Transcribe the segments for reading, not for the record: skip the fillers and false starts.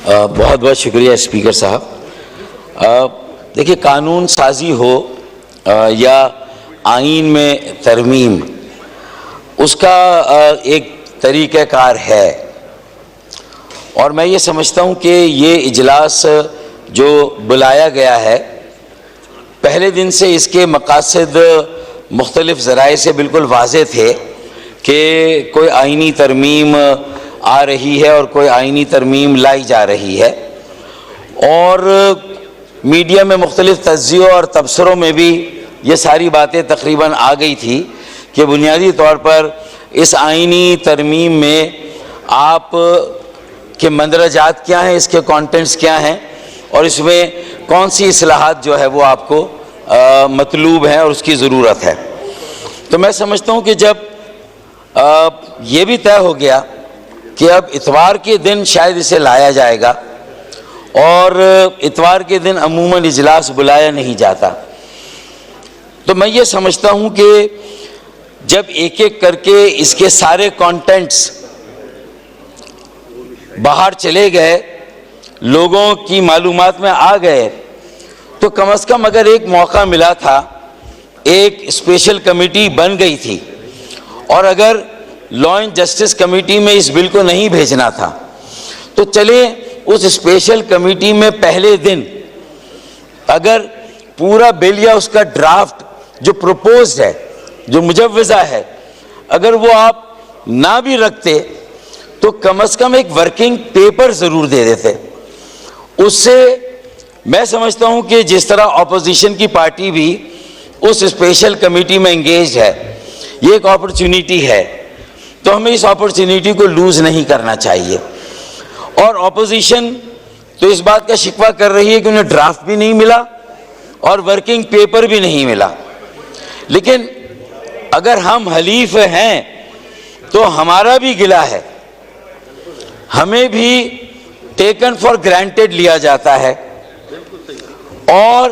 بہت بہت شکریہ اسپیکر صاحب۔ دیکھیے، قانون سازی ہو یا آئین میں ترمیم، اس کا ایک طریقہ کار ہے، اور میں یہ سمجھتا ہوں کہ یہ اجلاس جو بلایا گیا ہے، پہلے دن سے اس کے مقاصد مختلف ذرائع سے بالکل واضح تھے کہ کوئی آئینی ترمیم آ رہی ہے اور کوئی آئینی ترمیم لائی جا رہی ہے، اور میڈیا میں مختلف تجزیوں اور تبصروں میں بھی یہ ساری باتیں تقریباً آ گئی تھی کہ بنیادی طور پر اس آئینی ترمیم میں آپ کے مندرجات کیا ہیں، اس کے کانٹینٹس کیا ہیں، اور اس میں کون سی اصلاحات جو ہے وہ آپ کو مطلوب ہیں اور اس کی ضرورت ہے۔ تو میں سمجھتا ہوں کہ جب یہ بھی طے ہو گیا کہ اب اتوار کے دن شاید اسے لایا جائے گا، اور اتوار کے دن عموماً اجلاس بلایا نہیں جاتا، تو میں یہ سمجھتا ہوں کہ جب ایک ایک کر کے اس کے سارے کانٹینٹس باہر چلے گئے، لوگوں کی معلومات میں آ گئے، تو کم از کم اگر ایک موقع ملا تھا، ایک اسپیشل کمیٹی بن گئی تھی، اور اگر لا اینڈ جسٹس کمیٹی میں اس بل کو نہیں بھیجنا تھا، تو چلیں اس اسپیشل کمیٹی میں پہلے دن اگر پورا بل یا اس کا ڈرافٹ جو پروپوزڈ ہے، جو مجوزہ ہے، اگر وہ آپ نہ بھی رکھتے تو کم از کم ایک ورکنگ پیپر ضرور دے دیتے۔ اس سے میں سمجھتا ہوں کہ جس طرح اپوزیشن کی پارٹی بھی اس اسپیشل کمیٹی میں انگیجڈ ہے، یہ ایک اپرچونٹی ہے، تو ہمیں اس اپرچونٹی کو لوز نہیں کرنا چاہیے۔ اور اپوزیشن تو اس بات کا شکوہ کر رہی ہے کہ انہیں ڈرافٹ بھی نہیں ملا اور ورکنگ پیپر بھی نہیں ملا، لیکن اگر ہم حلیف ہیں تو ہمارا بھی گلہ ہے، ہمیں بھی ٹیکن فار گرانٹیڈ لیا جاتا ہے، اور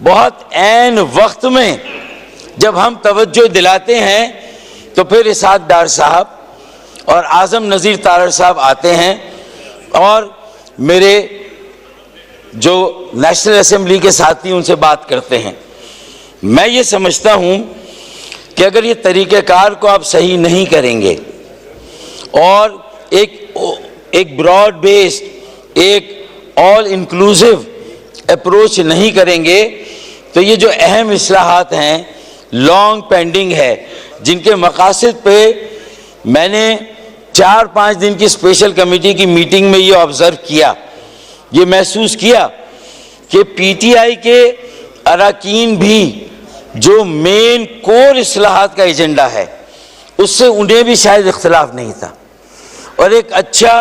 بہت عین وقت میں جب ہم توجہ دلاتے ہیں تو پھر اسحاق ڈار صاحب اور اعظم نذیر تارڑ صاحب آتے ہیں اور میرے جو نیشنل اسمبلی کے ساتھی ان سے بات کرتے ہیں۔ میں یہ سمجھتا ہوں کہ اگر یہ طریقہ کار کو آپ صحیح نہیں کریں گے اور ایک براڈ بیسڈ، ایک آل انکلوسیو اپروچ نہیں کریں گے، تو یہ جو اہم اصلاحات ہیں، لانگ پینڈنگ ہے، جن کے مقاصد پہ میں نے 4-5 دن کی اسپیشل کمیٹی کی میٹنگ میں یہ آبزرو کیا، یہ محسوس کیا کہ پی ٹی آئی کے اراکین بھی جو مین کور اصلاحات کا ایجنڈا ہے، اس سے انہیں بھی شاید اختلاف نہیں تھا، اور ایک اچھا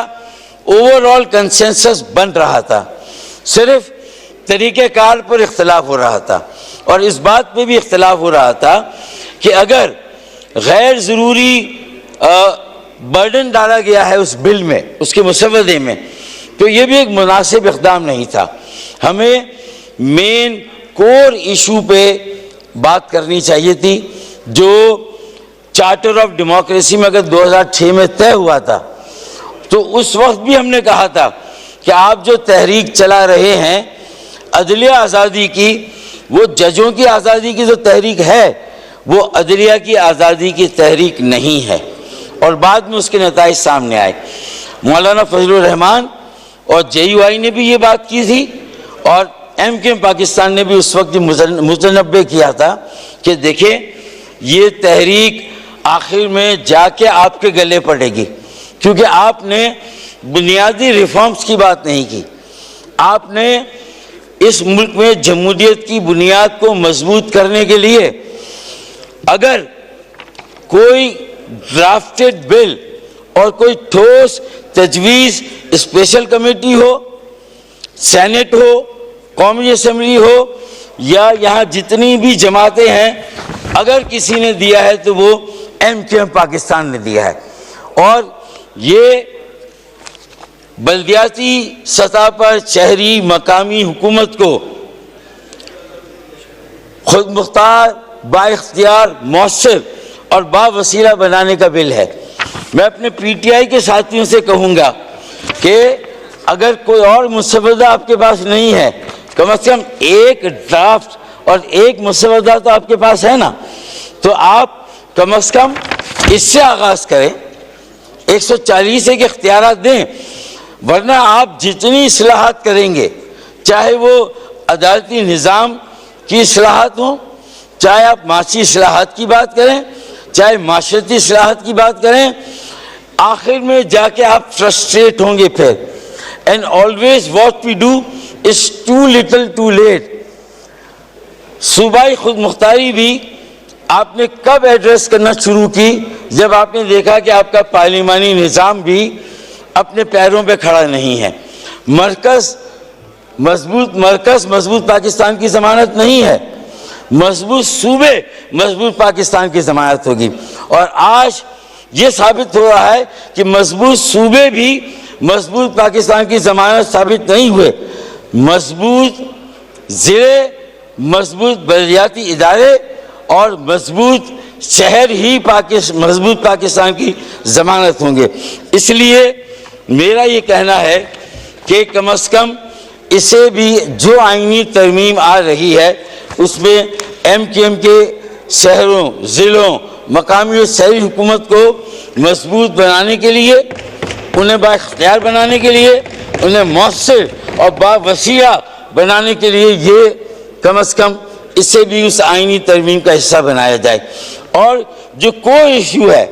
اوور آل کنسنسس بن رہا تھا، صرف طریقہ کار پر اختلاف ہو رہا تھا، اور اس بات پہ بھی اختلاف ہو رہا تھا کہ اگر غیر ضروری برڈن ڈالا گیا ہے اس بل میں، اس کے مسودے میں، تو یہ بھی ایک مناسب اقدام نہیں تھا۔ ہمیں مین کور ایشو پہ بات کرنی چاہیے تھی، جو چارٹر آف ڈیموکریسی میں اگر 2006 میں طے ہوا تھا، تو اس وقت بھی ہم نے کہا تھا کہ آپ جو تحریک چلا رہے ہیں عدلیہ آزادی کی، وہ ججوں کی آزادی کی جو تحریک ہے، وہ عدلیہ کی آزادی کی تحریک نہیں ہے، اور بعد میں اس کے نتائج سامنے آئے۔ مولانا فضل الرحمان اور جے یو آئی نے بھی یہ بات کی تھی، اور ایم کیو ایم پاکستان نے بھی اس وقت متنبع کیا تھا کہ دیکھیں یہ تحریک آخر میں جا کے آپ کے گلے پڑے گی، کیونکہ آپ نے بنیادی ریفارمز کی بات نہیں کی، آپ نے اس ملک میں جمہوریت کی بنیاد کو مضبوط کرنے کے لیے اگر کوئی ڈرافٹڈ بل اور کوئی ٹھوس تجویز اسپیشل کمیٹی ہو، سینٹ ہو، قومی اسمبلی ہو، یا یہاں جتنی بھی جماعتیں ہیں، اگر کسی نے دیا ہے تو وہ ایم کیو ایم پاکستان نے دیا ہے، اور یہ بلدیاتی سطح پر شہری مقامی حکومت کو خود مختار، با اختیار، مؤثر اور با وسیلہ بنانے کا بل ہے۔ میں اپنے پی ٹی آئی کے ساتھیوں سے کہوں گا کہ اگر کوئی اور مسودہ آپ کے پاس نہیں ہے، کم از کم ایک ڈرافٹ اور ایک مسودہ تو آپ کے پاس ہے نا، تو آپ کم از کم اس سے آغاز کریں، 140 کے اختیارات دیں، ورنہ آپ جتنی اصلاحات کریں گے، چاہے وہ عدالتی نظام کی اصلاحات ہوں، چاہے آپ معاشی اصلاحات کی بات کریں، چاہے معاشرتی اصلاحات کی بات کریں، آخر میں جا کے آپ فرسٹریٹ ہوں گے پھر. And always what we do is too little too late. صوبائی خود مختاری بھی آپ نے کب ایڈریس کرنا شروع کی؟ جب آپ نے دیکھا کہ آپ کا پارلیمانی نظام بھی اپنے پیروں پہ کھڑا نہیں ہے. مرکز مضبوط پاکستان کی ضمانت نہیں ہے، مضبوط صوبے مضبوط پاکستان کی ضمانت ہوگی. اور آج یہ ثابت ہو رہا ہے کہ مضبوط صوبے بھی مضبوط پاکستان کی ضمانت ثابت نہیں ہوئے. مضبوط ضلع، مضبوط بلدیاتی ادارے اور مضبوط شہر ہی مضبوط پاکستان کی ضمانت ہوں گے. اس لیے میرا یہ کہنا ہے کہ کم از کم اسے بھی جو آئینی ترمیم آ رہی ہے اس میں ایم کیو ایم کے شہروں، ضلعوں، مقامی اور شہری حکومت کو مضبوط بنانے کے لیے، انہیں بااختیار بنانے کے لیے، انہیں مؤثر اور باوسیع بنانے کے لیے یہ کم از کم اسے بھی اس آئینی ترمیم کا حصہ بنایا جائے، اور جو کوئی ایشو ہے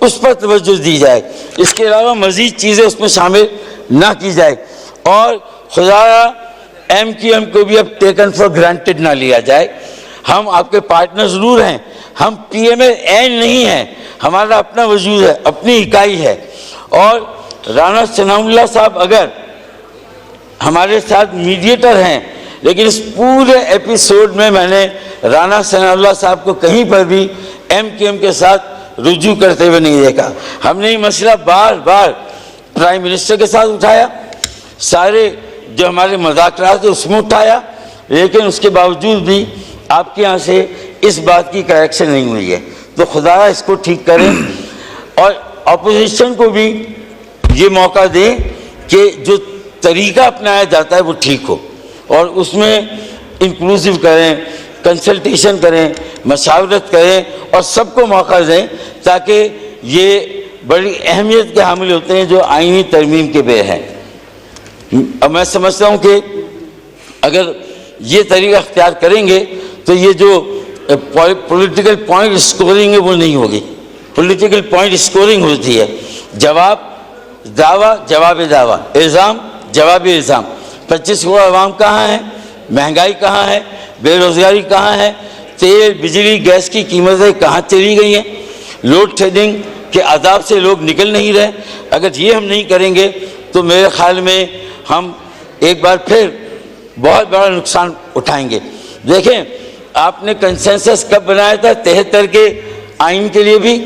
اس پر توجہ دی جائے. اس کے علاوہ مزید چیزیں اس میں شامل نہ کی جائے، اور خدایا ایم کیو ایم کو بھی اب ٹیکن فار گرانٹیڈ نہ لیا جائے. ہم آپ کے پارٹنر ضرور ہیں، ہم پی ایم ایل این نہیں ہیں، ہمارا اپنا وجود ہے، اپنی اکائی ہے. اور رانا ثناء اللہ صاحب اگر ہمارے ساتھ میڈیٹر ہیں، لیکن اس پورے ایپیسوڈ میں میں نے رانا ثناء اللہ صاحب کو کہیں پر بھی ایم کیو ایم کے ساتھ رجوع کرتے ہوئے نہیں دیکھا. ہم نے یہ مسئلہ بار بار پرائم منسٹر کے ساتھ اٹھایا، سارے جو ہمارے مذاکرات ہیں اس میں اٹھایا، لیکن اس کے باوجود بھی آپ کے یہاں سے اس بات کی کریکشن نہیں ہوئی ہے. تو خدا اس کو ٹھیک کریں، اور اپوزیشن کو بھی یہ موقع دیں کہ جو طریقہ اپنایا جاتا ہے وہ ٹھیک ہو، اور اس میں انکلوسیو کریں، کنسلٹیشن کریں، مشاورت کریں، اور سب کو موقع دیں، تاکہ یہ بڑی اہمیت کے حامل ہوتے ہیں جو آئینی ترمیم کے بے ہیں. اب میں سمجھتا ہوں کہ اگر یہ طریقہ اختیار کریں گے تو یہ جو پولیٹیکل پوائنٹ اسکورنگ ہے وہ نہیں ہوگی. پولیٹیکل پوائنٹ اسکورنگ ہوتی ہے، جواب دعویٰ، جواب دعویٰ، الزام، جواب الزام. 25 کروڑ عوام کہاں ہیں؟ مہنگائی کہاں ہے؟ بے روزگاری کہاں ہے؟ تیل، بجلی، گیس کی قیمتیں کہاں چلی گئی ہیں؟ لوڈ شیڈنگ کے عذاب سے لوگ نکل نہیں رہے. اگر یہ ہم نہیں کریں گے تو میرے خیال میں ہم ایک بار پھر بہت بڑا نقصان اٹھائیں گے. دیکھیں، آپ نے کنسنسس کب بنایا تھا 73 کے آئین کے لیے بھی؟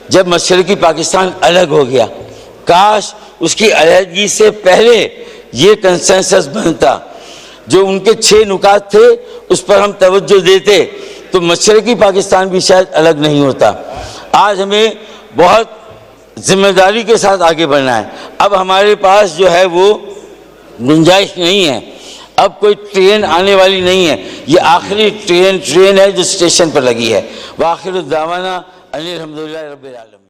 جب مشرقی پاکستان الگ ہو گیا. کاش اس کی علیحدگی سے پہلے یہ کنسنسس بنتا. جو ان کے 6 نکات تھے اس پر ہم توجہ دیتے تو مشرقی پاکستان بھی شاید الگ نہیں ہوتا. آج ہمیں بہت ذمہ داری کے ساتھ آگے بڑھنا ہے. اب ہمارے پاس جو ہے وہ گنجائش نہیں ہے، اب کوئی ٹرین آنے والی نہیں ہے. یہ آخری ٹرین ہے جو اسٹیشن پر لگی ہے. وآخر دعوانا ان الحمدللہ رب العالمین.